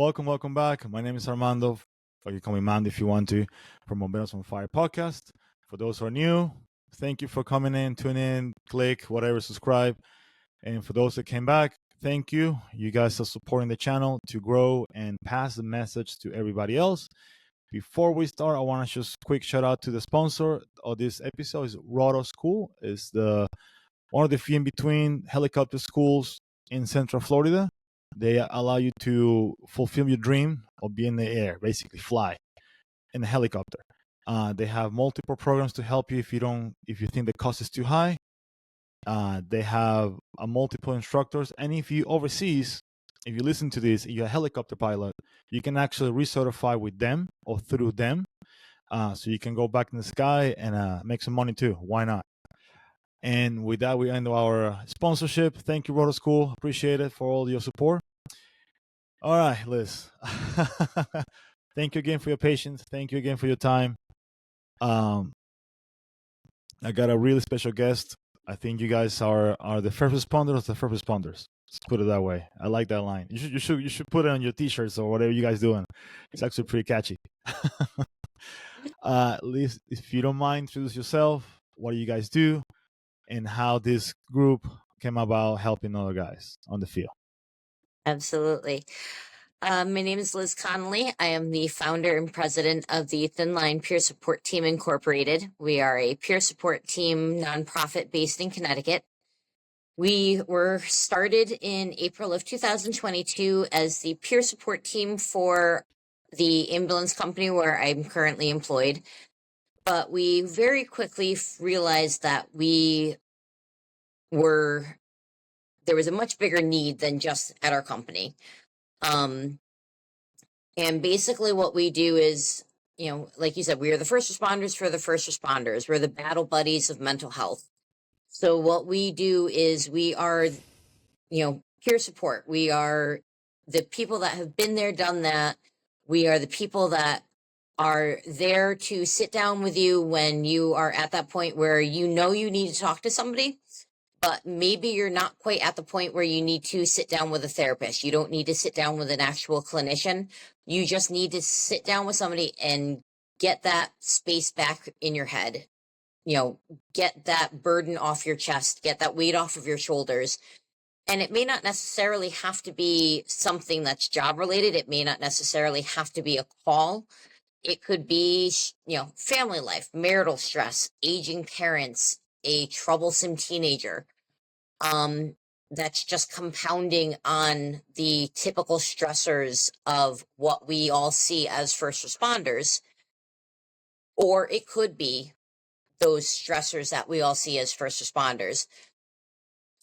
welcome back. My name is Armando, or you call me Mandy if you want to, from Bomberos on Fire podcast. For those who are new, thank you for coming in, tune in, click, whatever, subscribe. And for those that came back, thank you. You guys are supporting the channel to grow and pass the message to everybody else. Before we start, I want to just quick shout out to the sponsor of this episode is Roto School. It's the one of the few in between helicopter schools in Central Florida. They allow you to fulfill your dream of being in the air, basically fly in a helicopter. They have multiple programs to help you if you think the cost is too high. They have multiple instructors, and if you overseas, if you listen to this, you're a helicopter pilot, you can actually recertify with them or through them, so you can go back in the sky and make some money too. Why not? And with that, we end our sponsorship. Thank you, Roto School. Appreciate it for all your support. All right, Liz. Thank you again for your patience. Thank you again for your time. I got a really special guest. I think you guys are the first responders. The first responders. Let's put it that way. I like that line. You should put it on your T-shirts or whatever you guys doing. It's actually pretty catchy. Liz, if you don't mind, introduce yourself. What do you guys do? And how this group came about helping other guys on the field. Absolutely. My name is Liz Connolly. I am the founder and president of the Thin Line Peer Support Team Incorporated. We are a peer support team nonprofit based in Connecticut. We were started in April of 2022 as the peer support team for the ambulance company where I'm currently employed. But we very quickly realized that there was a much bigger need than just at our company. And basically what we do is, like you said, we are the first responders for the first responders. We're the battle buddies of mental health. So what we do is we are, peer support. We are the people that have been there, done that. We are the people that are there to sit down with you when you are at that point where you need to talk to somebody, but maybe you're not quite at the point where you need to sit down with a therapist. You don't need to sit down with an actual clinician. You just need to sit down with somebody and get that space back in your head. Get that burden off your chest, get that weight off of your shoulders. And it may not necessarily have to be something that's job related. It may not necessarily have to be a call. It could be, family life, marital stress, aging parents, a troublesome teenager. That's just compounding on the typical stressors of what we all see as first responders. Or it could be those stressors that we all see as first responders.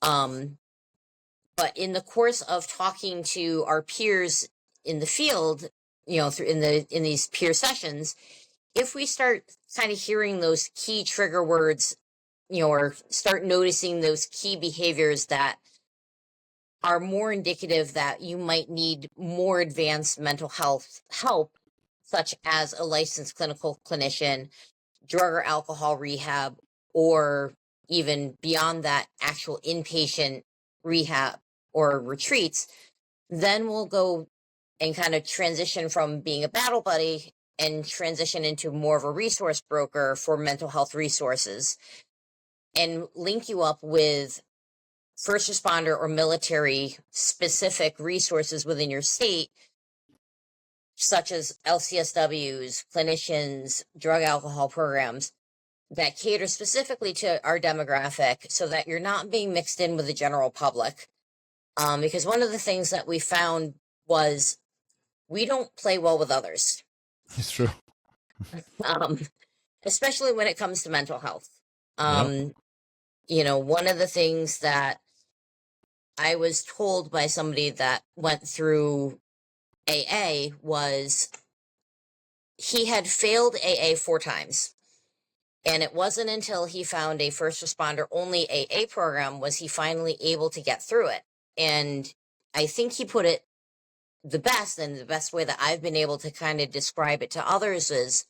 But in the course of talking to our peers in the field, in these peer sessions, if we start kind of hearing those key trigger words, or start noticing those key behaviors that are more indicative that you might need more advanced mental health help, such as a licensed clinical clinician, drug or alcohol rehab, or even beyond that, actual inpatient rehab or retreats, then we'll go and kind of transition from being a battle buddy and transition into more of a resource broker for mental health resources and link you up with first responder or military specific resources within your state, such as LCSWs, clinicians, drug alcohol programs that cater specifically to our demographic so that you're not being mixed in with the general public. Because one of the things that we found was we don't play well with others. It's true. Especially when it comes to mental health. Yep. One of the things that I was told by somebody that went through AA was he had failed AA 4 times. And it wasn't until he found a first responder only AA program was he finally able to get through it. And I think he put it the best, and the best way that I've been able to kind of describe it to others is,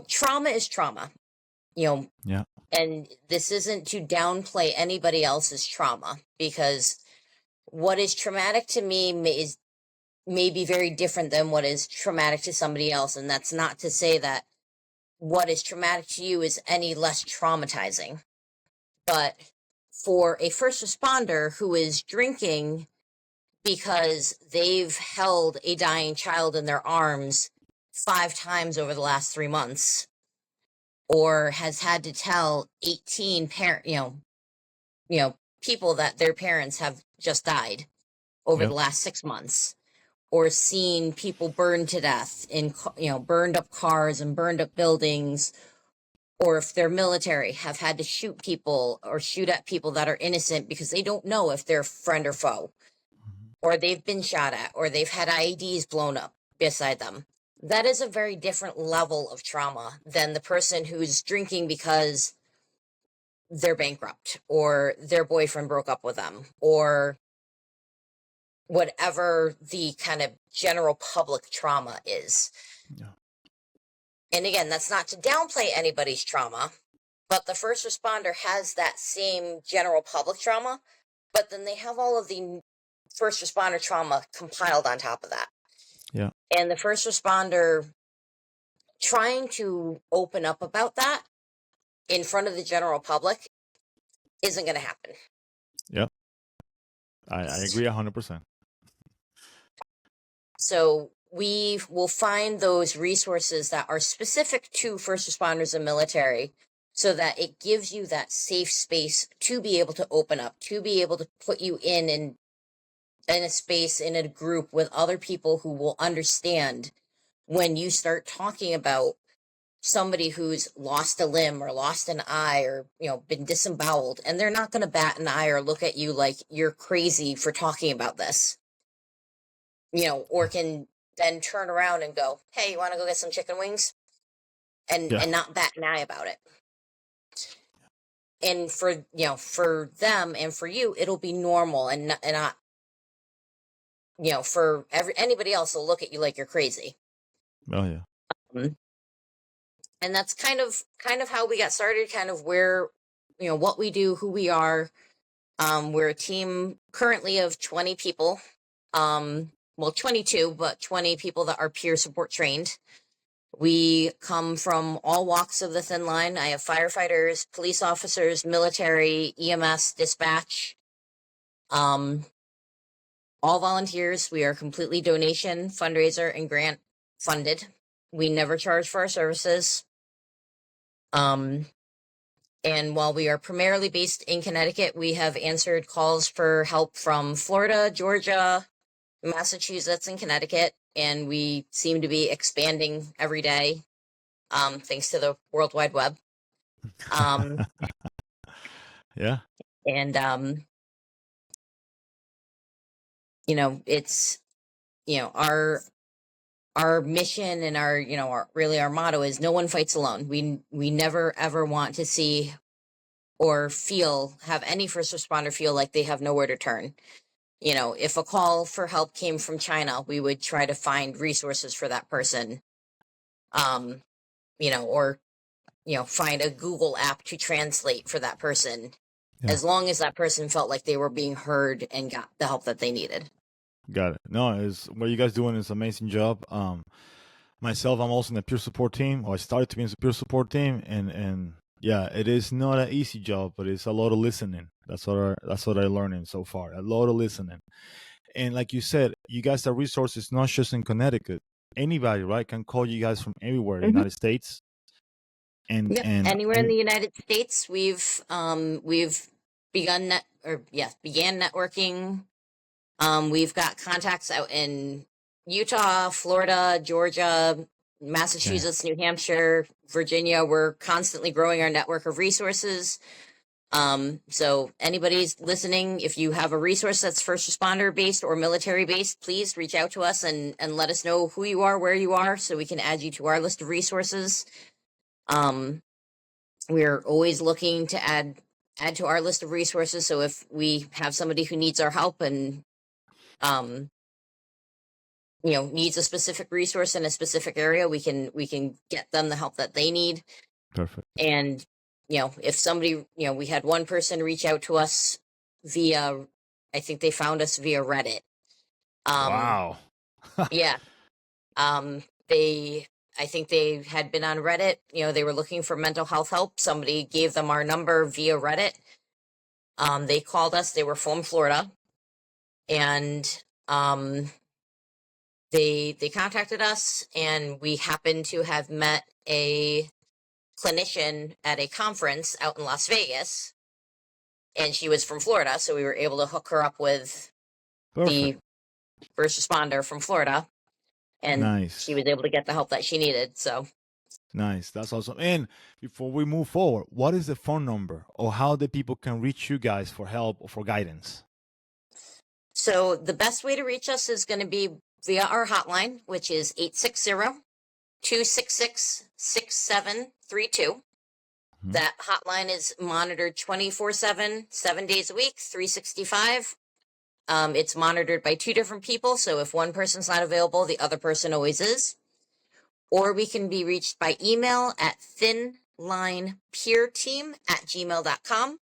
trauma is trauma, Yeah. and this isn't to downplay anybody else's trauma, because what is traumatic to me may be very different than what is traumatic to somebody else. And that's not to say that what is traumatic to you is any less traumatizing. But for a first responder who is drinking because they've held a dying child in their arms 5 times over the last 3 months, or has had to tell 18 people that their parents have just died over the Yep. last 6 months, or seen people burned to death in burned up cars and burned up buildings, or if they're military, have had to shoot people or shoot at people that are innocent because they don't know if they're friend or foe, or they've been shot at, or they've had IEDs blown up beside them. That is a very different level of trauma than the person who's drinking because they're bankrupt or their boyfriend broke up with them or whatever the kind of general public trauma is. Yeah. And again, that's not to downplay anybody's trauma, but the first responder has that same general public trauma, but then they have all of the first responder trauma compiled on top of that. Yeah. And the first responder trying to open up about that in front of the general public isn't going to happen. Yep. I agree 100%. So we will find those resources that are specific to first responders and military so that it gives you that safe space to be able to open up, to be able to put you in a space, in a group with other people who will understand when you start talking about somebody who's lost a limb or lost an eye or been disemboweled, and they're not going to bat an eye or look at you like you're crazy for talking about this, or can then turn around and go, hey, you want to go get some chicken wings, and not bat an eye about it. And for them and for you, it'll be normal and not for anybody else will look at you like you're crazy. Oh yeah. And that's kind of how we got started, kind of where, what we do, who we are. We're a team currently of 20 people. Well, 22, but 20 people that are peer support trained. We come from all walks of the thin line. I have firefighters, police officers, military, EMS, dispatch. All volunteers. We are completely donation, fundraiser, and grant funded. We never charge for our services. And while we are primarily based in Connecticut, we have answered calls for help from Florida, Georgia, Massachusetts, and Connecticut. And we seem to be expanding every day, thanks to the World Wide Web. Yeah. And, it's, our mission and our motto is no one fights alone. We never ever want to see or have any first responder feel like they have nowhere to turn. If a call for help came from China, we would try to find resources for that person. Or find a Google app to translate for that person, as long as that person felt like they were being heard and got the help that they needed. Got it. No, what you guys doing is an amazing job. Myself, I'm also in the peer support team. Or I started to be in the peer support team, and yeah, it is not an easy job, but it's a lot of listening. That's what I'm learning so far. A lot of listening, and like you said, you guys have resources not just in Connecticut. Anybody, right, can call you guys from everywhere, in the United States. And anywhere in the United States, we've began networking. We've got contacts out in Utah, Florida, Georgia, Massachusetts, New Hampshire, Virginia. We're constantly growing our network of resources. So anybody's listening, if you have a resource that's first responder based or military based, please reach out to us and let us know who you are, where you are, so we can add you to our list of resources. We're always looking to add to our list of resources. So if we have somebody who needs our help and needs a specific resource in a specific area, we can get them the help that they need. Perfect. And if somebody, we had one person reach out to us via, I think they found us via Reddit. Wow. Yeah. I think they had been on Reddit. They were looking for mental health help. Somebody gave them our number via Reddit. They called us. They were from Florida, and they contacted us, and we happened to have met a clinician at a conference out in Las Vegas, and she was from Florida, so we were able to hook her up with Perfect. the first responder from Florida, and she Nice. was able to get the help that she needed. So Nice. That's awesome. And before we move forward, what is the phone number or how the people can reach you guys for help or for guidance? So the best way to reach us is going to be via our hotline, which is 860-266-6732. Mhm. That hotline is monitored 24/7, 7 days a week, 365. It's monitored by two different people. So if one person's not available, the other person always is. Or we can be reached by email at thinlinepeerteam@gmail.com.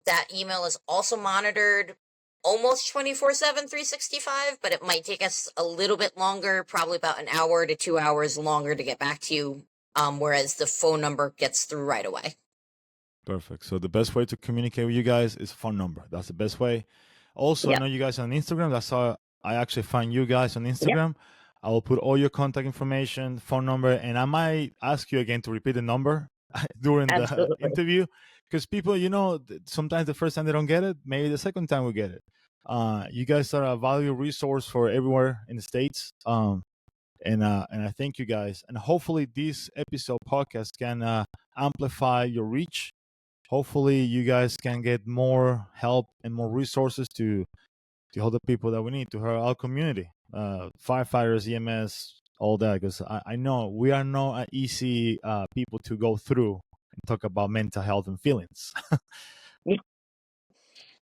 That email is also monitored almost 24/7, 365, but it might take us a little bit longer, probably about an hour to 2 hours longer to get back to you, whereas the phone number gets through right away. Perfect. So the best way to communicate with you guys is phone number. That's the best way. Also, I Yeah. know you guys on Instagram. That's how I actually find you guys on Yeah. Instagram. I will put all your contact information, phone number, and I might ask you again to repeat the number during the Absolutely. interview because people, sometimes the first time they don't get it, maybe the second time we get it. You guys are a valuable resource for everywhere in the States. And I thank you guys. And hopefully, this episode podcast can amplify your reach. Hopefully, you guys can get more help and more resources to help the people that we need to help our community, firefighters, EMS, all that. Because I know we are not easy people to go through and talk about mental health and feelings.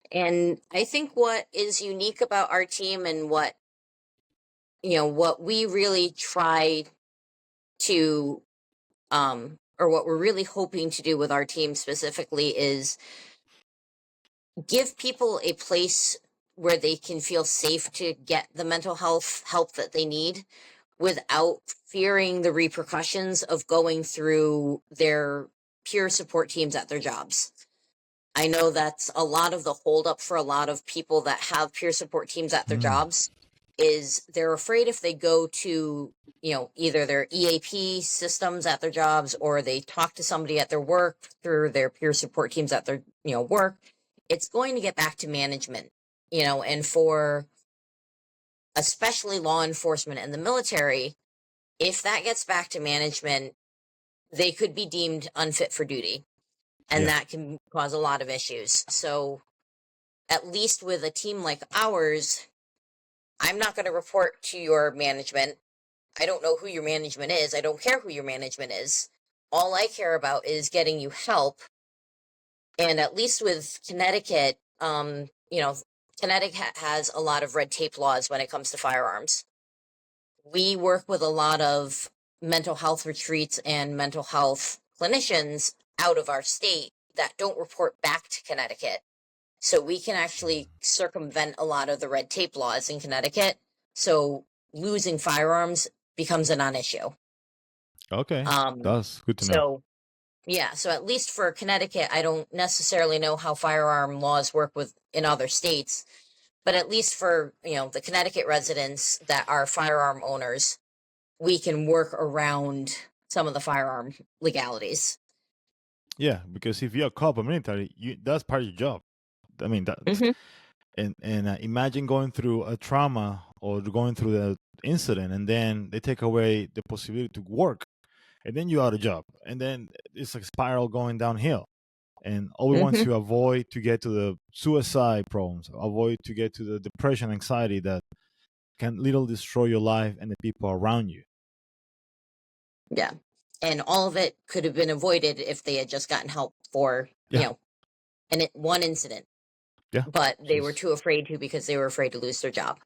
And I think what is unique about our team and what we really try to, or what we're really hoping to do with our team specifically is give people a place where they can feel safe to get the mental health help that they need without fearing the repercussions of going through their peer support teams at their jobs. I know that's a lot of the holdup for a lot of people that have peer support teams at their Mm. jobs is they're afraid if they go to, either their EAP systems at their jobs or they talk to somebody at their work through their peer support teams at their, work, it's going to get back to management, and for especially law enforcement and the military, if that gets back to management, they could be deemed unfit for duty. And Yeah. that can cause a lot of issues. So, at least with a team like ours, I'm not going to report to your management. I don't know who your management is. I don't care who your management is. All I care about is getting you help. And at least with Connecticut, Connecticut has a lot of red tape laws when it comes to firearms. We work with a lot of mental health retreats and mental health clinicians out of our state that don't report back to Connecticut. So we can actually circumvent a lot of the red tape laws in Connecticut. So losing firearms becomes a non-issue. Okay. Um, That's good to know. so yeah, so at least for Connecticut, I don't necessarily know how firearm laws work in other states, but at least for, the Connecticut residents that are firearm owners, we can work around some of the firearm legalities. Yeah, because if you're a cop or military, that's part of your job. I mean that. Mm-hmm. And imagine going through a trauma or going through the incident, and then they take away the possibility to work, and then you're out of job, and then it's a spiral going downhill. And all we want Mm-hmm. to avoid to get to the suicide problems, avoid to get to the depression, anxiety that can literally destroy your life and the people around you. Yeah. And all of it could have been avoided if they had just gotten help for, Yeah, one incident. yeah, But they were just too afraid to because they were afraid to lose their job.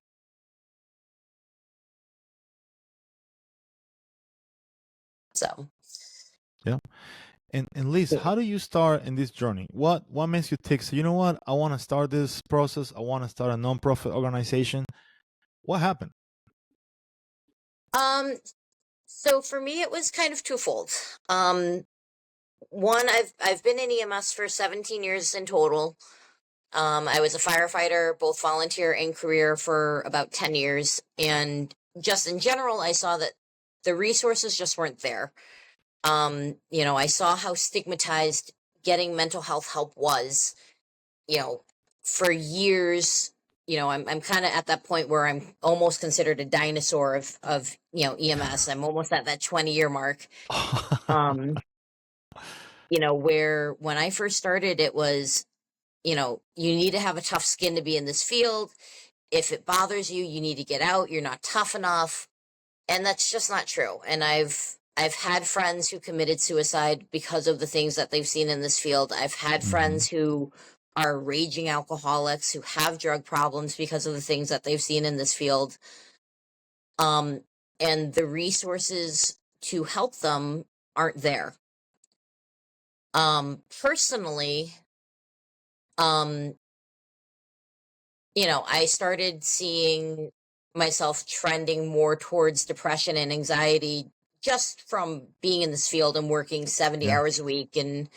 So, yeah. And Liz, yeah. how do you start in this journey? What makes you think? So you know what? I want to start this process. I want to start a nonprofit organization. What happened? So for me, it was kind of twofold. One, I've been in EMS for 17 years in total. I was a firefighter, both volunteer and career, for about 10 years. And just in general, I saw that the resources just weren't there. I saw how stigmatized getting mental health help was, you know, for years. I'm kind of at that point where I'm almost considered a dinosaur of EMS. I'm almost at that 20-year mark. Um, where when I first started, it was, you need to have a tough skin to be in this field. If it bothers you, you need to get out. You're not tough enough. And that's just not true. And I've had friends who committed suicide because of the things that they've seen in this field. I've had Mhm. friends who are raging alcoholics who have drug problems because of the things that they've seen in this field. Um, and the resources to help them aren't there. Personally, um, I started seeing myself trending more towards depression and anxiety just from being in this field and working 70 Yeah. hours a week, and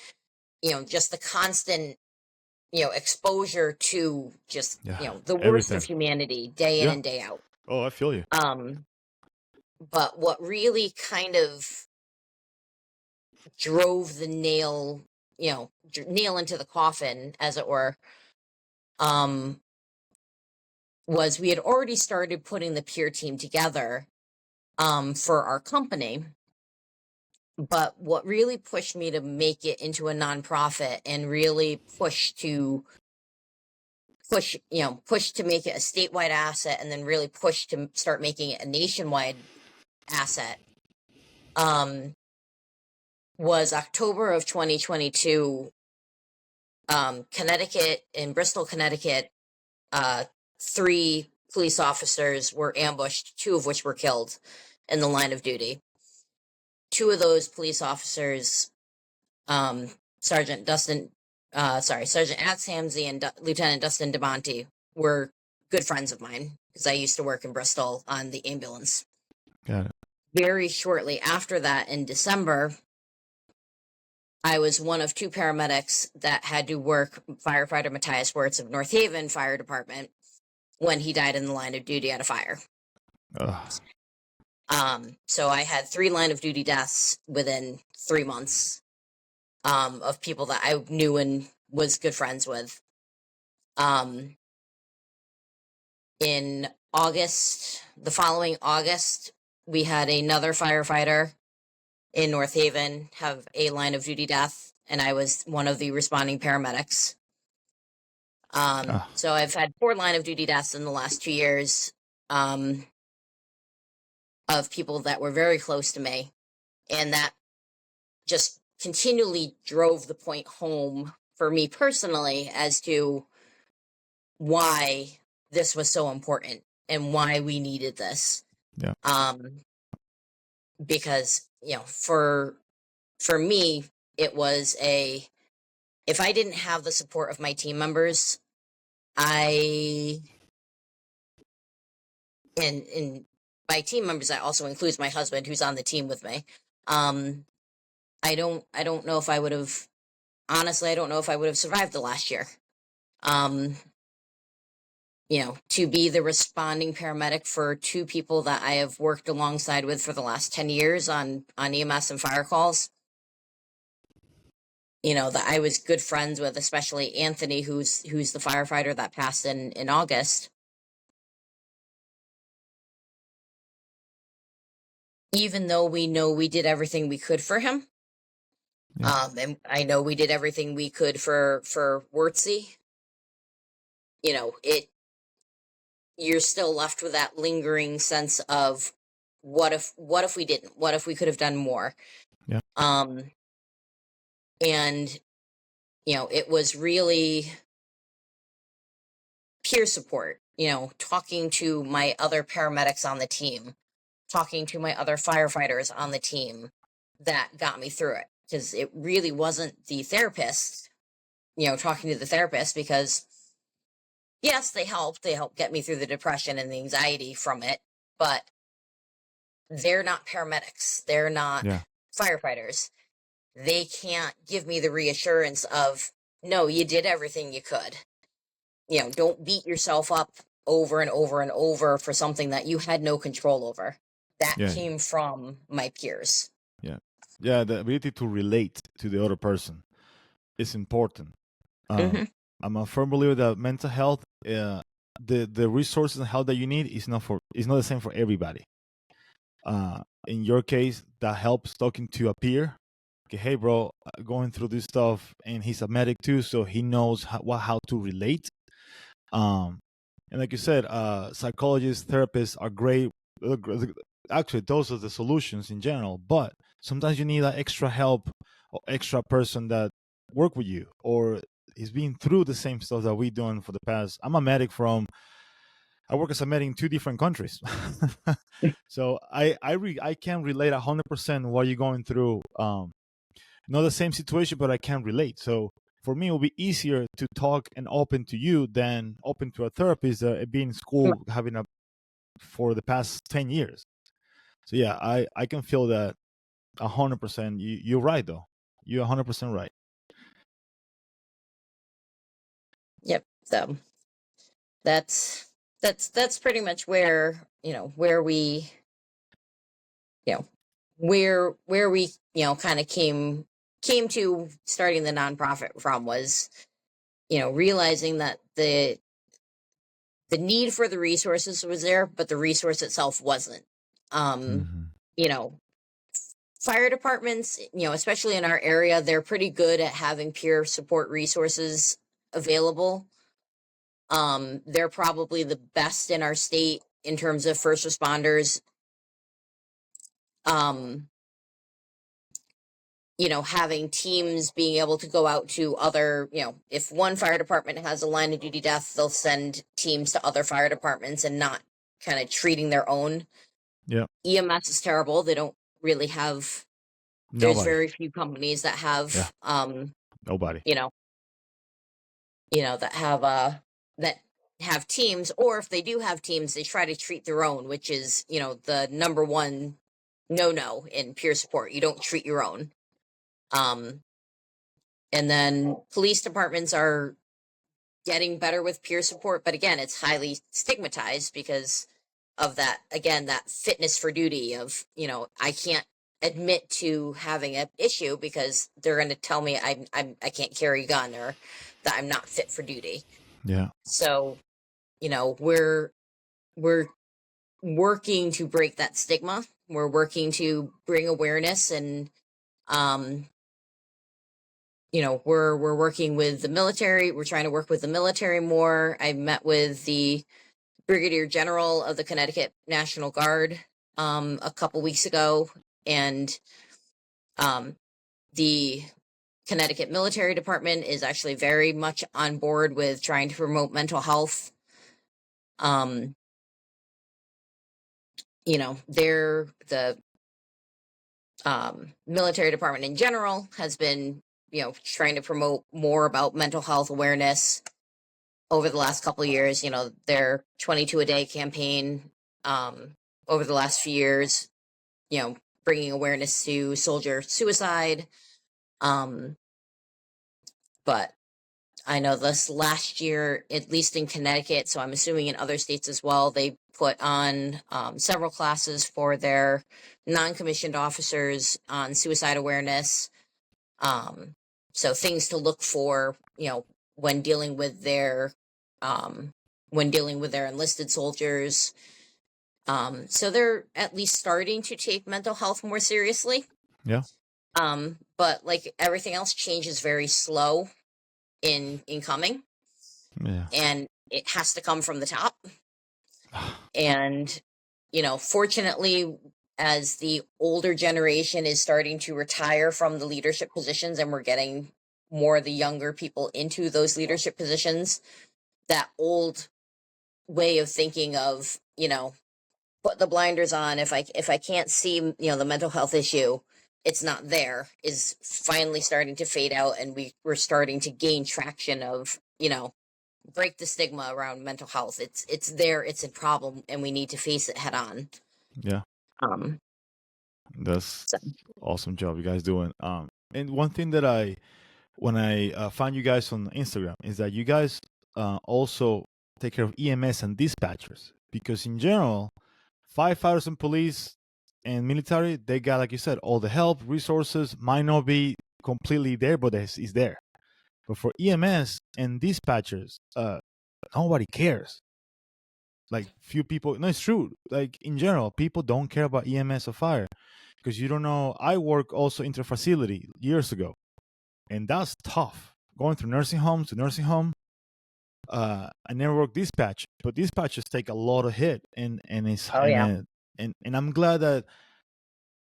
just the constant exposure to just Yeah. the worst of Everything. humanity day in Yeah. and day out. Oh, I feel you. um but what really kind of drove the nail into the coffin, as it were, um was we had already started putting the peer team together for our company. But what really pushed me to make it into a nonprofit and really push to make it a statewide asset, and then really push to start making it a nationwide asset, um, was October of 2022. Connecticut, in Bristol, Connecticut, uh, 3 police officers were ambushed, 2 of which were killed in the line of duty. 2 of those police officers, um, Sergeant Alex Hamsey and Lieutenant Dustin DeMonte, were good friends of mine because I used to work in Bristol on the ambulance. Got it. Very shortly after that, in December, I was one of 2 paramedics that had to work firefighter Matthias Wirtz of North Haven Fire Department when he died in the line of duty at a fire. Ugh. So I had 3 line of duty deaths within 3 months, of people that I knew and was good friends with. Um, in August, the following August, we had another firefighter in North Haven have a line of duty death, and I was one of the responding paramedics. Ah. So I've had 4 line of duty deaths in the last 2 years, um, of people that were very close to me, and that just continually drove the point home for me personally as to why this was so important and why we needed this. Yeah. Because for me, it was if I didn't have the support of my team members, I and by team members, that also includes my husband, who's on the team with me. um I don't know if I would have, honestly, I don't know if I would have survived the last year. um to be the responding paramedic for 2 people that I have worked alongside with for the last 10 years on EMS and fire calls, that I was good friends with, especially Anthony, who's the firefighter that passed in August. Even though we know we did everything we could for him, Yeah. and I know we did everything we could for Wurtzy, it you're still left with that lingering sense of what if we didn't? What if we could have done more? Yeah. And it was really peer support, talking to my other paramedics on the team, talking to my other firefighters on the team, that got me through it. Because it really wasn't the therapist, talking to the therapist, because yes, they help get me through the depression and the anxiety from it, but they're not paramedics, they're not Yeah. firefighters. They can't give me the reassurance of, no, you did everything you could. Don't beat yourself up over and over and over for something that you had no control over. That Yeah. came from my peers. Yeah. Yeah. The ability to relate to the other person is important. Mm-hmm. I'm a firm believer that mental health, the resources and help that you need is not the same for everybody. In your case, that helps talking to a peer. Okay, hey bro, going through this stuff, and he's a medic too, so he knows how to relate. And like you said, psychologists, therapists are great. Actually, those are the solutions in general. But sometimes you need that extra help or extra person that work with you or is been through the same stuff that we doing for the past. I'm a medic from. I work as a medic in 2 different countries, so I can relate 100% what you're going through. Not the same situation, but I can relate. So for me, it will be easier to talk and open to you than open to a therapist that been in school having a for the past 10 years. So yeah, I can feel that 100%. You're right though. You're 100% right. Yep. So that's pretty much where where we you know where we kind of came to starting the nonprofit from was realizing that the need for the resources was there, but the resource itself wasn't. um Hmm. you know Fire departments, especially in our area, they're pretty good at having peer support resources available. They're probably the best in our state in terms of first responders. Um, having teams being able to go out to other, if one fire department has a line of duty death, they'll send teams to other fire departments and not kind of treating their own. Yeah. EMS is terrible. They don't really have, there's Nobody. very few companies that Yeah. have, Nobody. you know, that have teams, or if they do have teams, they try to treat their own, which is, the number one no in peer support. You don't treat your own. Um, and then police departments are getting better with peer support, but again, it's highly stigmatized because of that, again, that fitness for duty of, I can't admit to having an issue because they're going to tell me I can't carry a gun or that I'm not fit for duty. Yeah. So, we're working to break that stigma. We're working to bring awareness, and we're working with the military. We're trying to work with the military more. I met with the Brigadier General of the Connecticut National Guard a couple weeks ago, and the Connecticut Military Department is actually very much on board with trying to promote mental health. They're the military department in general has been, trying to promote more about mental health awareness over the last couple of years. Their 22 a day campaign over the last few years, bringing awareness to soldier suicide. But I know this last year, at least in Connecticut, so I'm assuming in other states as well, they put on several classes for their non-commissioned officers on suicide awareness. So things to look for, when dealing with their enlisted soldiers. So they're at least starting to take mental health more seriously. Yeah. But like everything else, change is very slow in coming, Yeah. and it has to come from the top. And fortunately, as the older generation is starting to retire from the leadership positions and we're getting more of the younger people into those leadership positions, that old way of thinking of, put the blinders on, if I can't see, the mental health issue, it's not there, is finally starting to fade out, and we're starting to gain traction of, break the stigma around mental health. It's there, it's a problem, and we need to face it head on. Yeah, Um, that's so awesome job you guys doing. And one thing that when I find you guys on Instagram is that you guys also take care of EMS and dispatchers, because in general, firefighters and police and military, they got, like you said, all the help, resources might not be completely there, but it's there. But for EMS and dispatchers, nobody cares. Like few people, no, it's true. Like in general, people don't care about EMS or fire because you don't know. I work also inter facility years ago, and that's tough. Going through nursing home to nursing home. I never worked dispatch, but dispatchers take a lot of hit, and it's oh yeah. and I'm glad that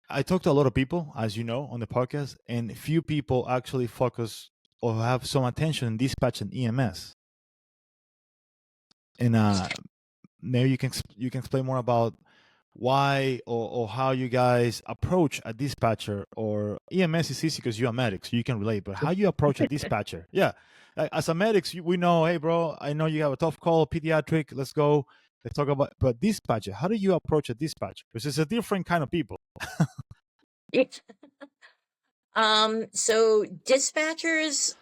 I talked to a lot of people, as you know, on the podcast, and few people actually focus or have some attention in dispatch and EMS. And maybe you can explain more about why or how you guys approach a dispatcher, or EMS is easy because you're a medic, so you can relate. But how you approach a dispatcher? Yeah, like, as a medics, we know, hey, bro, I know you have a tough call, pediatric. Let's go. Let's talk about. But dispatcher, how do you approach a dispatcher? Because it's a different kind of people. So dispatchers,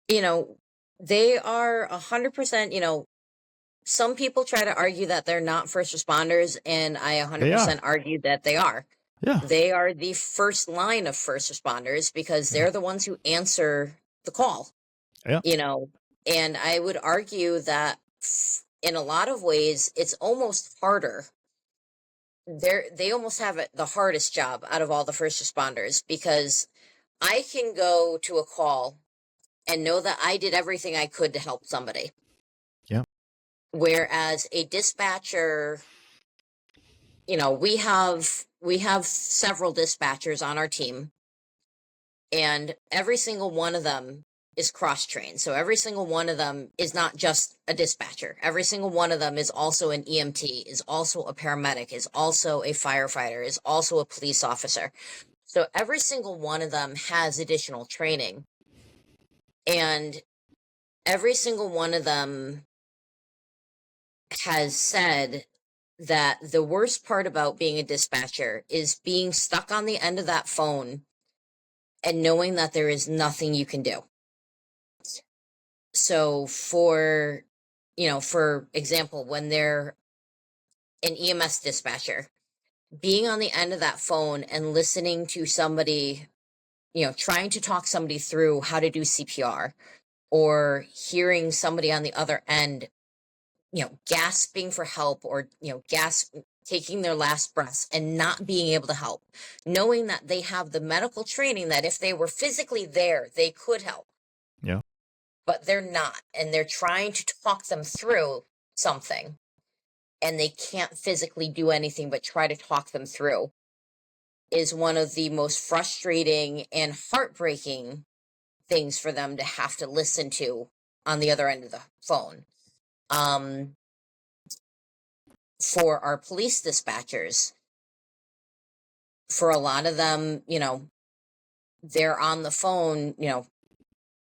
you know, they are 100%, some people try to argue that they're not first responders, and I They are. 100% argue that they are. Yeah. They are the first line of first responders because Yeah. they're the ones who answer the call, Yeah. and I would argue that in a lot of ways, it's almost harder. They almost have the hardest job out of all the first responders, because I can go to a call and know that I did everything I could to help somebody. Yeah. Whereas a dispatcher, we have several dispatchers on our team, and every single one of them is cross-trained. So every single one of them is not just a dispatcher. Every single one of them is also an EMT, is also a paramedic, is also a firefighter, is also a police officer. So every single one of them has additional training. And every single one of them has said that the worst part about being a dispatcher is being stuck on the end of that phone and knowing that there is nothing you can do. So for example, when they're an EMS dispatcher, being on the end of that phone and listening to somebody, trying to talk somebody through how to do CPR, or hearing somebody on the other end, gasping for help, or, taking their last breaths and not being able to help, knowing that they have the medical training that if they were physically there, they could help. Yeah. But they're not, and they're trying to talk them through something, and they can't physically do anything but try to talk them through, is one of the most frustrating and heartbreaking things for them to have to listen to on the other end of the phone. For our police dispatchers, for a lot of them, they're on the phone.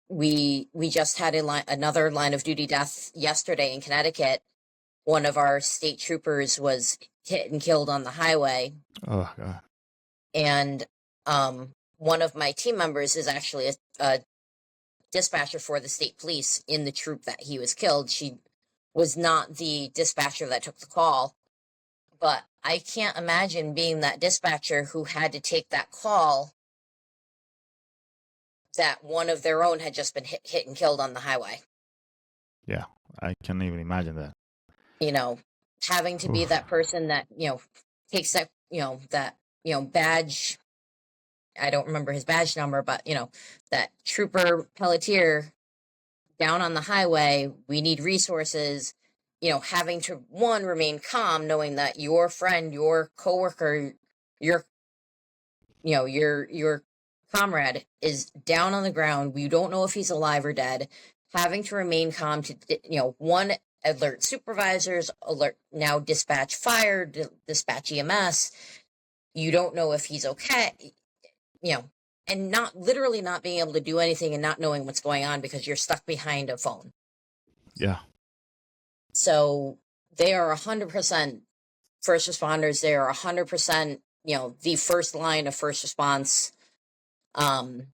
We just had another line of duty death yesterday in Connecticut. One of our state troopers was hit and killed on the highway. Oh God. And one of my team members is actually a dispatcher for the state police in the troop that he was killed. She was not the dispatcher that took the call, but I can't imagine being that dispatcher who had to take that call that one of their own had just been hit and killed on the highway. Yeah, I can't even imagine that. Having to be that person that, takes that, badge. I don't remember his badge number, but, that trooper Pelletier down on the highway. We need resources, having to, one, remain calm, knowing that your friend, your coworker, your comrade is down on the ground. We don't know if he's alive or dead. Having to remain calm to, one, alert supervisors, alert now dispatch fire, dispatch EMS. You don't know if he's okay. and not literally not being able to do anything and not knowing what's going on because you're stuck behind a phone. Yeah. So they are 100% first responders. They are 100%, the first line of first response. And,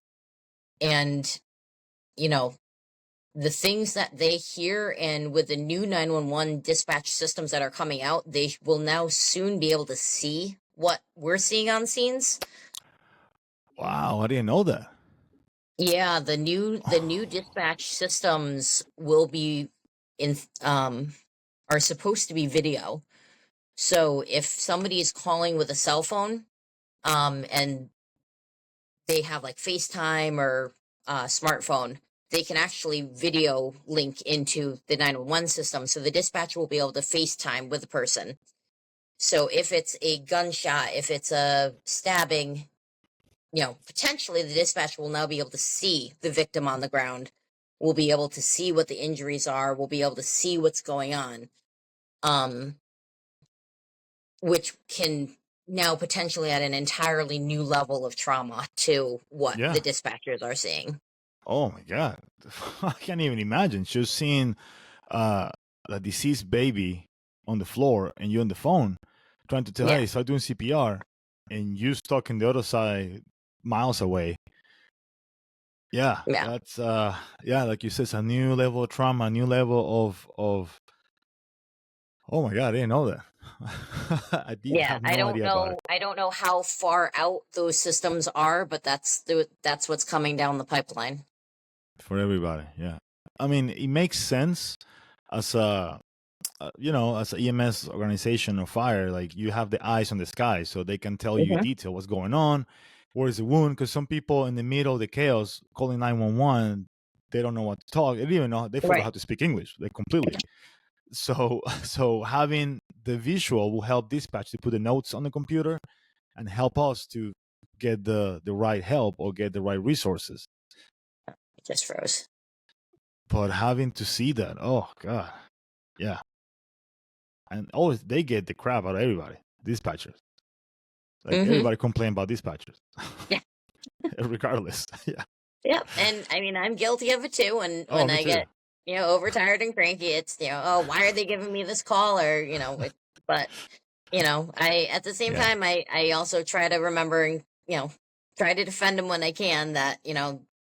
the things that they hear, and with the new 911 dispatch systems that are coming out, they will now soon be able to see what we're seeing on scenes. Wow, I didn't know that. Yeah, the new dispatch systems will be are supposed to be video. So if somebody is calling with a cell phone, and they have like FaceTime or smartphone, they can actually video link into the 911 system. So the dispatcher will be able to FaceTime with the person. So if it's a gunshot, if it's a stabbing, potentially the dispatcher will now be able to see the victim on the ground. We'll be able to see what the injuries are. We'll be able to see what's going on. Which can now potentially add an entirely new level of trauma to what Yeah. the dispatchers are seeing. Oh my God. I can't even imagine just seeing a deceased baby on the floor and you on the phone trying to tell, Yeah. hey, start doing CPR, and you stuck in the other side miles away. Yeah. Yeah. That's like you said, it's a new level of trauma, a new level of oh my God, I didn't know that. I did have no idea about it. I don't know how far out those systems are, but that's what's coming down the pipeline. For everybody, yeah. I mean, it makes sense as a as an EMS organization or fire. Like, you have the eyes on the sky, so they can tell you in detail what's going on, where's the wound. Because some people in the middle of the chaos calling 911, they don't know what to talk. They don't even know, they forgot how to speak English. They completely. So having the visual will help dispatch to put the notes on the computer and help us to get the right help or get the right resources. It just froze. But having to see that, oh God, yeah. And always they get the crap out of everybody, dispatchers. Like, everybody complain about dispatchers. Yeah. Regardless. Yeah. Yeah. And I mean, I'm guilty of it too. And Oh, when me I too. get, overtired and cranky, it's, oh, why are they giving me this call? Or, but, I, at the same time, I also try to remember and, try to defend them when I can, that,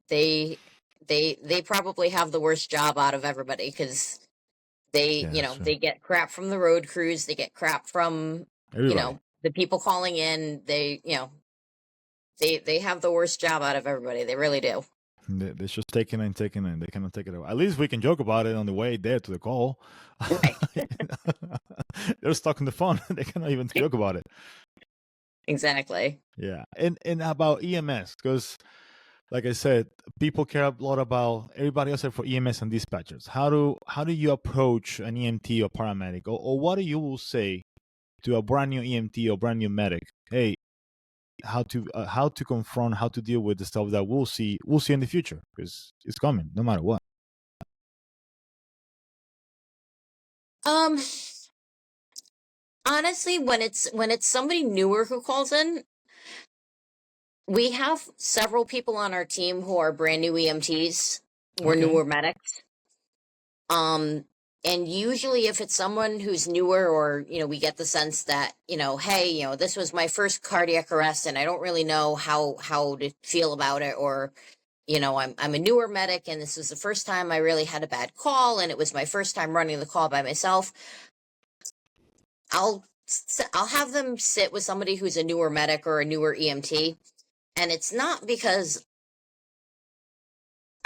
they probably have the worst job out of everybody, because they, they get crap from the road crews. They get crap from, Everybody. the people calling in. They, they have the worst job out of everybody. They really do. They're just taking it and taking it. They cannot take it away. At least we can joke about it on the way there to the call. Right. They're stuck on the phone. They cannot even joke about it. Exactly. Yeah. And about EMS, because like I said, people care a lot about everybody else for EMS and dispatchers. How do you approach an EMT or paramedic, or what do you will say to a brand new EMT or brand new medic? Hey, how to confront, how to deal with the stuff that we'll see in the future, because it's coming no matter what. Honestly, when it's somebody newer who calls in, we have several people on our team who are brand new EMTs. We're newer medics. And usually if it's someone who's newer, or, we get the sense that, hey, this was my first cardiac arrest and I don't really know how to feel about it, or, I'm a newer medic and this is the first time I really had a bad call and it was my first time running the call by myself. I'll have them sit with somebody who's a newer medic or a newer EMT. And it's not because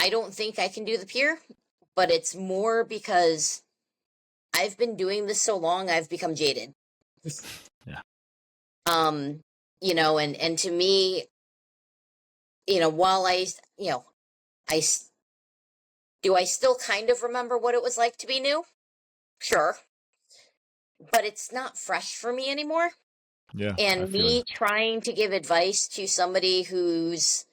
I don't think I can do the peer, but it's more because I've been doing this so long, I've become jaded. Yeah. And to me, while I still kind of remember what it was like to be new? Sure. But it's not fresh for me anymore. Yeah. And me trying to give advice to somebody who's,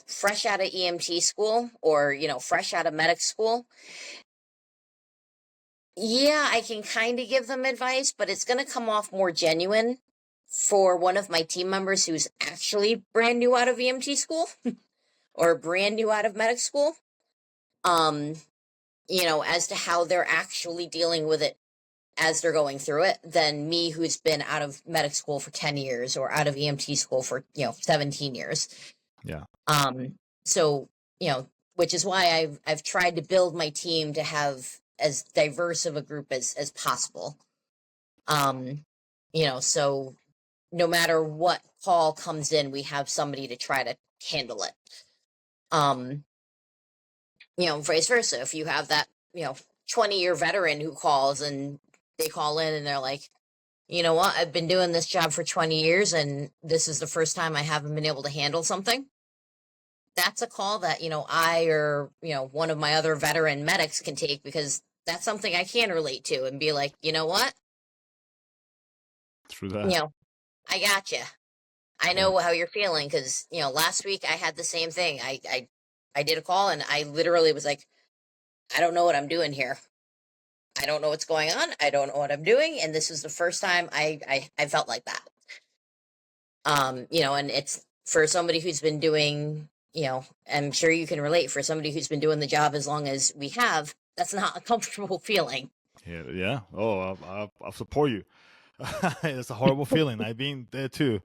fresh out of EMT school, or, fresh out of medic school. Yeah, I can kind of give them advice, but it's going to come off more genuine for one of my team members who's actually brand new out of EMT school or brand new out of medic school, as to how they're actually dealing with it as they're going through it, than me, who's been out of medic school for 10 years or out of EMT school for 17 years. Yeah. So which is why I've tried to build my team to have as diverse of a group as possible. So no matter what call comes in, we have somebody to try to handle it. Vice versa. If you have that 20-year veteran who calls and they call in and they're like, you know what, I've been doing this job for 20 years and this is the first time I haven't been able to handle something. That's a call that, I or, one of my other veteran medics can take, because that's something I can relate to and be like, you know what? Through that. I got you. I know how you're feeling, because, last week I had the same thing. I did a call and I literally was like, I don't know what I'm doing here. I don't know what's going on. I don't know what I'm doing. And this is the first time I felt like that. And it's for somebody who's been doing, I'm sure you can relate, for somebody who's been doing the job as long as we have, that's not a comfortable feeling. Yeah. Oh, I'll support you. It's a horrible feeling. I've been there too.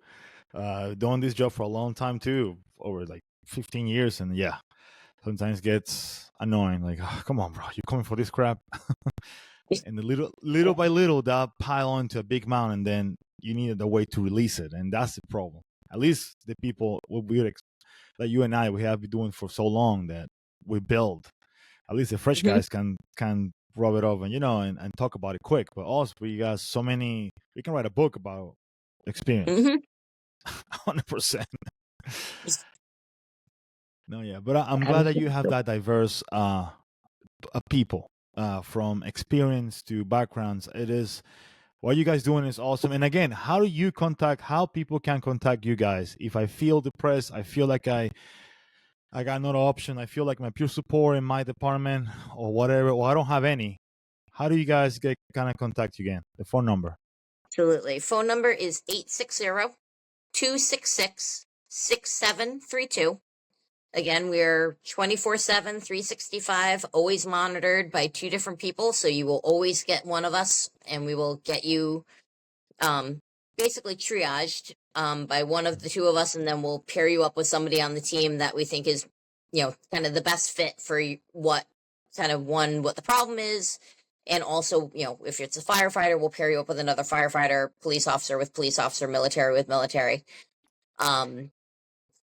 Doing this job for a long time too, over like 15 years. And yeah, sometimes gets annoying. Like, oh, come on, bro, you coming for this crap? And the little by little, that pile onto a big mountain, then you needed a way to release it. And that's the problem. At least the people that you and I, we have been doing for so long, that we build. At least the fresh guys can rub it off and, and talk about it quick. But also, we got so many, we can write a book about experience. 100%. No, yeah, but I'm glad that you have that diverse people, from experience to backgrounds. It is, what you guys doing is awesome. And again, how people can contact you guys? If I feel depressed, I feel like I got no option, I feel like my peer support in my department or whatever, or I don't have any, how do you guys kind of contact you again? The phone number. Absolutely. Phone number is 860-266-6732. Again, we're 24/7, 365, always monitored by two different people. So you will always get one of us, and we will get you basically triaged by one of the two of us, and then we'll pair you up with somebody on the team that we think is, kind of the best fit for what the problem is. And also, if it's a firefighter, we'll pair you up with another firefighter, police officer with police officer, military with military.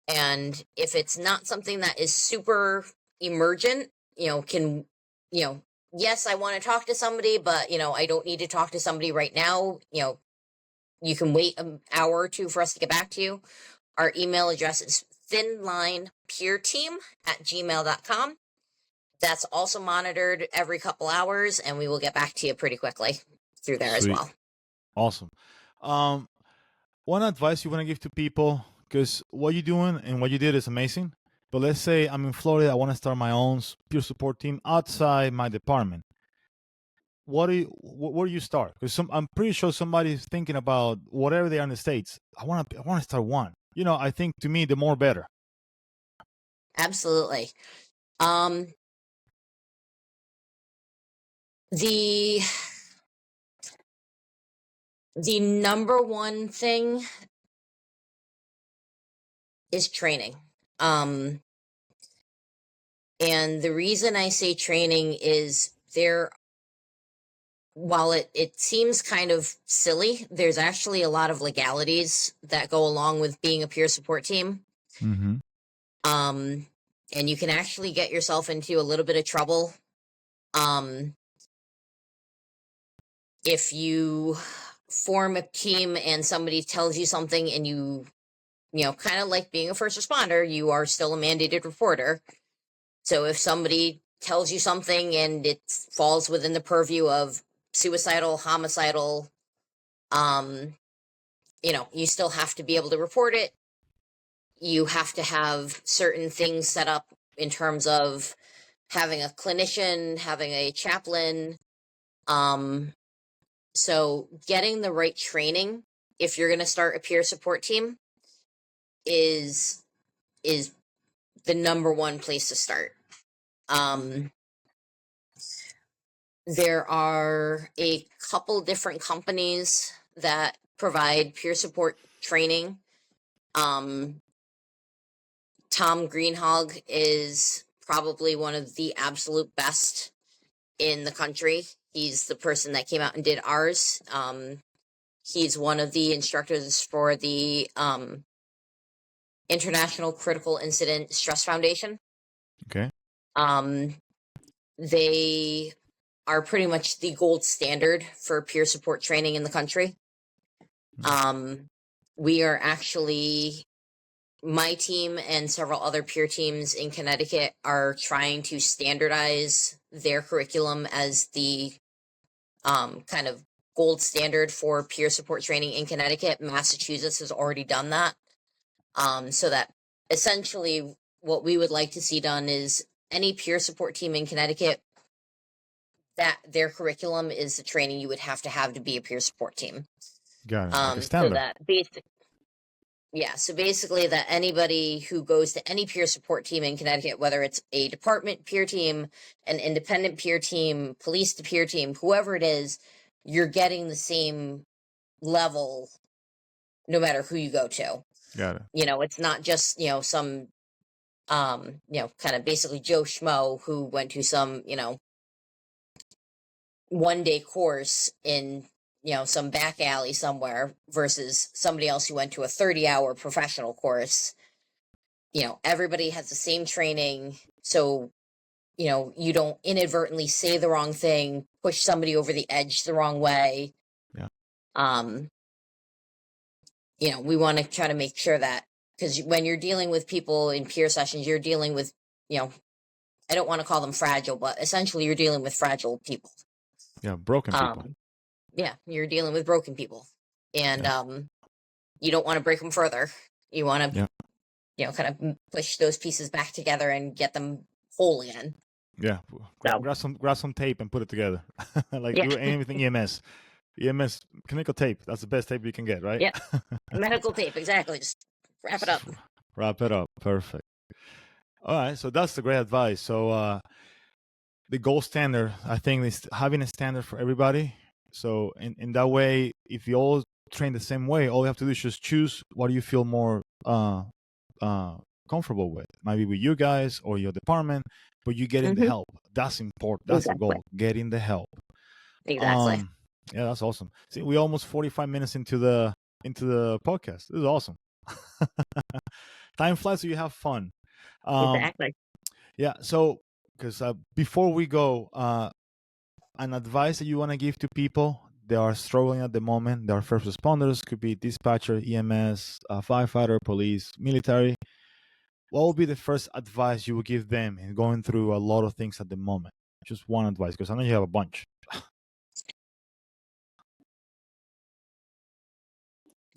And if it's not something that is super emergent, yes, I want to talk to somebody, but, I don't need to talk to somebody right now. You can wait an hour or two for us to get back to you. Our email address is thinlinepeerteam@gmail.com. That's also monitored every couple hours, and we will get back to you pretty quickly through there as well. Awesome. One advice you want to give to people, because what you're doing and what you did is amazing. But let's say I'm in Florida, I want to start my own peer support team outside my department. Where do you start? Because I'm pretty sure somebody's thinking about whatever they are in the States. I want to start one. I think, to me, the more better. Absolutely. The number one thing is training. And the reason I say training is while it seems kind of silly, there's actually a lot of legalities that go along with being a peer support team. Mm-hmm. And you can actually get yourself into a little bit of trouble. If you form a team and somebody tells you something and you kind of like being a first responder, you are still a mandated reporter. So if somebody tells you something and it falls within the purview of suicidal, homicidal, you still have to be able to report it. You have to have certain things set up in terms of having a clinician, having a chaplain. So getting the right training if you're going to start a peer support team, is the number one place to start. There are a couple different companies that provide peer support training. Tom Greenhog is probably one of the absolute best in the country. He's the person that came out and did ours. He's one of the instructors for the International Critical Incident Stress Foundation. Okay. They are pretty much the gold standard for peer support training in the country. We are actually, my team and several other peer teams in Connecticut are trying to standardize their curriculum as the kind of gold standard for peer support training in Connecticut. Massachusetts has already done that. So that essentially what we would like to see done is any peer support team in Connecticut, that their curriculum is the training you would have to be a peer support team. Got it. Like a So standard. that so basically that anybody who goes to any peer support team in Connecticut, whether it's a department peer team, an independent peer team, police to peer team, whoever it is, you're getting the same level no matter who you go to. Got it. It's not just, some, kind of basically Joe Schmo who went to some, 1-day course in, some back alley somewhere versus somebody else who went to a 30-hour professional course. Everybody has the same training. So, you don't inadvertently say the wrong thing, push somebody over the edge the wrong way. Yeah. We want to try to make sure that, because when you're dealing with people in peer sessions, you're dealing with, I don't want to call them fragile, but essentially you're dealing with fragile people. Yeah, broken people. Yeah, you're dealing with broken people. And you don't want to break them further. You want to, kind of push those pieces back together and get them whole again. Yeah, grab some tape and put it together. Do anything EMS. EMS clinical tape. That's the best tape you can get, right? Yeah, medical tape, exactly. Just wrap it up. Wrap it up. Perfect. All right, so that's the great advice. So the gold standard, I think, is having a standard for everybody. So in that way, if you all train the same way, all you have to do is just choose what you feel more comfortable with. Maybe with you guys or your department, but you getting the help. That's important. That's the goal. Getting the help. Exactly. Yeah, that's awesome. See, we're almost 45 minutes into the podcast. This is awesome. Time flies, so you have fun. Exactly. Yeah. So, because before we go, an advice that you want to give to people that are struggling at the moment, they are first responders, could be dispatcher, EMS, firefighter, police, military. What would be the first advice you would give them in going through a lot of things at the moment? Just one advice, because I know you have a bunch.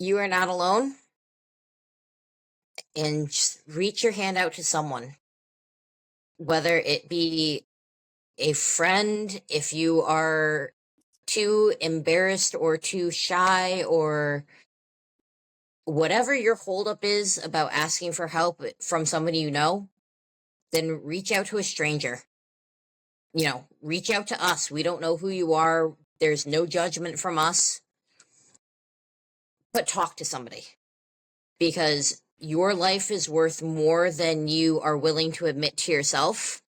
You are not alone. And just reach your hand out to someone, whether it be a friend, if you are too embarrassed or too shy or whatever your holdup is about asking for help from somebody then reach out to a stranger. Reach out to us. We don't know who you are. There's no judgment from us. But talk to somebody, because your life is worth more than you are willing to admit to yourself.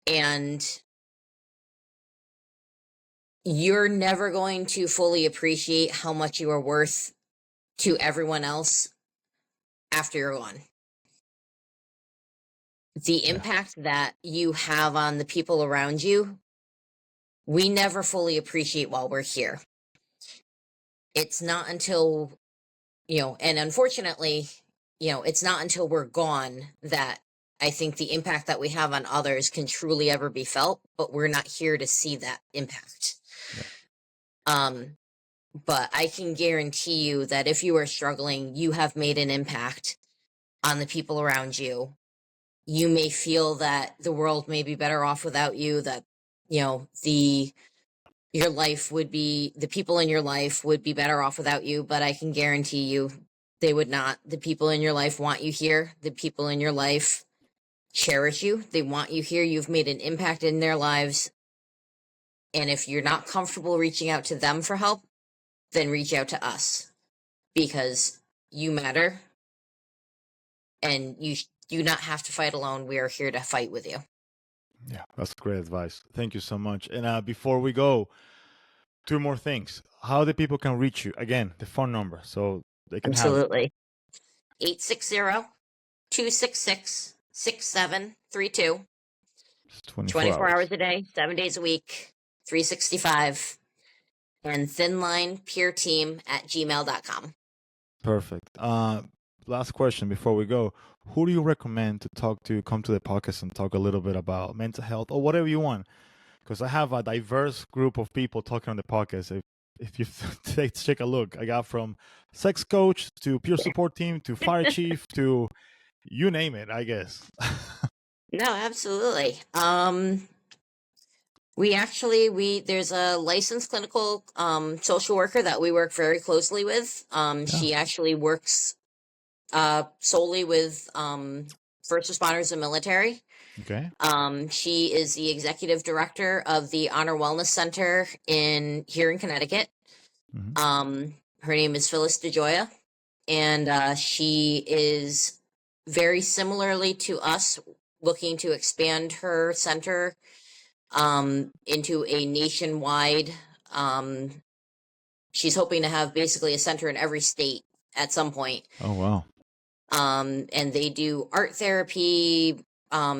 And you're never going to fully appreciate how much you are worth to everyone else after you're gone. The impact that you have on the people around you, we never fully appreciate while we're here. It's not until, and unfortunately, it's not until we're gone that I think the impact that we have on others can truly ever be felt, but we're not here to see that impact. But I can guarantee you that if you are struggling, you have made an impact on the people around you. You may feel that the world may be better off without you, that, the your life would be, the people in your life would be better off without you, but I can guarantee you they would not. The people in your life want you here. The people in your life cherish you. They want you here. You've made an impact in their lives. And if you're not comfortable reaching out to them for help, then reach out to us, because you matter and you do not have to fight alone. We are here to fight with you. Yeah, that's great advice. Thank you so much. And before we go, two more things. How the people can reach you? Again, the phone number, so they can have it. Absolutely. 860-266-6732. It's 24 24 hours. hours a day, 7 days a week, 365. And thinlinepeerteam@gmail.com. Perfect. Last question before we go. Who do you recommend to talk to, come to the podcast and talk a little bit about mental health or whatever you want? Because I have a diverse group of people talking on the podcast. If you take a look, I got from sex coach to peer support team to fire chief to you name it, I guess. No, absolutely. There's a licensed clinical social worker that we work very closely with. She actually works solely with first responders and military. Okay. She is the executive director of the Honor Wellness Center here in Connecticut. Mm-hmm. Her name is Phyllis DeJoya, and she is very similarly to us looking to expand her center into a nationwide. She's hoping to have basically a center in every state at some point. Oh, wow. And they do art therapy.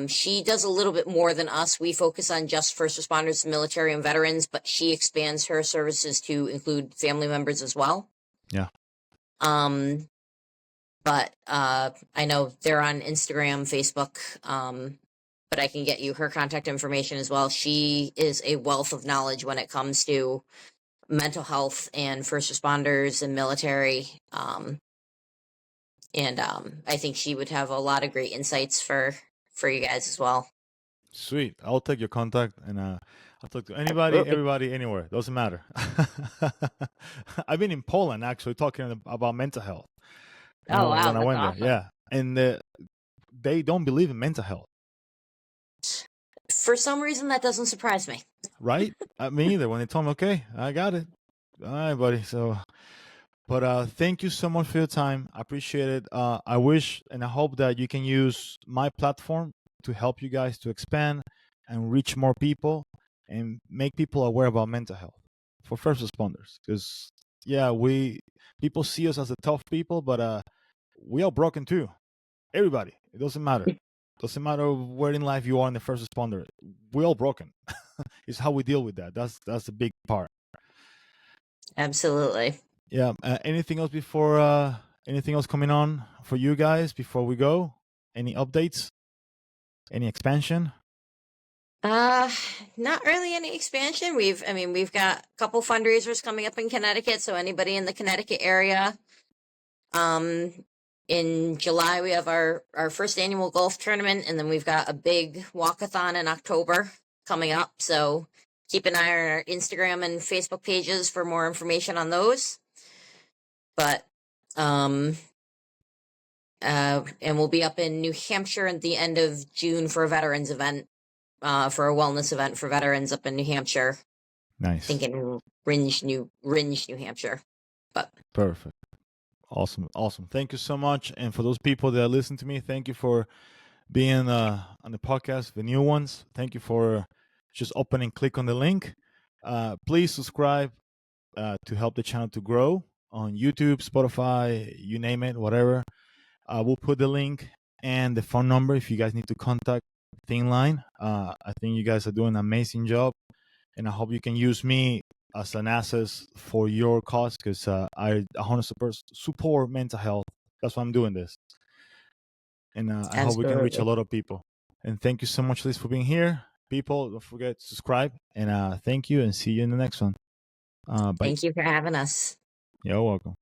She does a little bit more than us. We focus on just first responders, military, and veterans, but she expands her services to include family members as well. Yeah. But I know they're on Instagram, Facebook, but I can get you her contact information as well. She is a wealth of knowledge when it comes to mental health and first responders and military. And I think she would have a lot of great insights for you guys as well. Sweet. I'll take your contact and I'll talk to anybody, everybody, anywhere. Doesn't matter. I've been in Poland actually talking about mental health. Oh, wow. When I went awesome. there, yeah. And they don't believe in mental health. For some reason, that doesn't surprise me. Right? Me either. When they told me, okay, I got it. All right, buddy. So, but thank you so much for your time. I appreciate it. I wish and I hope that you can use my platform to help you guys to expand and reach more people and make people aware about mental health for first responders. Because yeah, people see us as the tough people, but we are broken too. Everybody. It doesn't matter. Doesn't matter where in life you are in the first responder. We're all broken. It's how we deal with that. That's the big part. Absolutely. Yeah. Anything else anything else coming on for you guys before we go? Any updates? Any expansion? Not really any expansion. We've got a couple fundraisers coming up in Connecticut. So anybody in the Connecticut area, in July, we have our first annual golf tournament, and then we've got a big walkathon in October coming up. So keep an eye on our Instagram and Facebook pages for more information on those. But and we'll be up in New Hampshire at the end of June for a veterans event, for a wellness event for veterans up in New Hampshire. Nice. I think in Rindge, New Hampshire. But perfect. Awesome. Thank you so much. And for those people that listen to me, thank you for being on the podcast, the new ones. Thank you for just opening, click on the link. Please subscribe to help the channel to grow on YouTube, Spotify, you name it, whatever. We'll put the link and the phone number if you guys need to contact ThinLine. I think you guys are doing an amazing job, and I hope you can use me as an asset for your cause, because I 100% support mental health. That's why I'm doing this, and I hope we can reach a lot of people. And thank you so much, Liz, for being here. People, don't forget to subscribe, and thank you, and see you in the next one. Bye. Thank you for having us. You're welcome.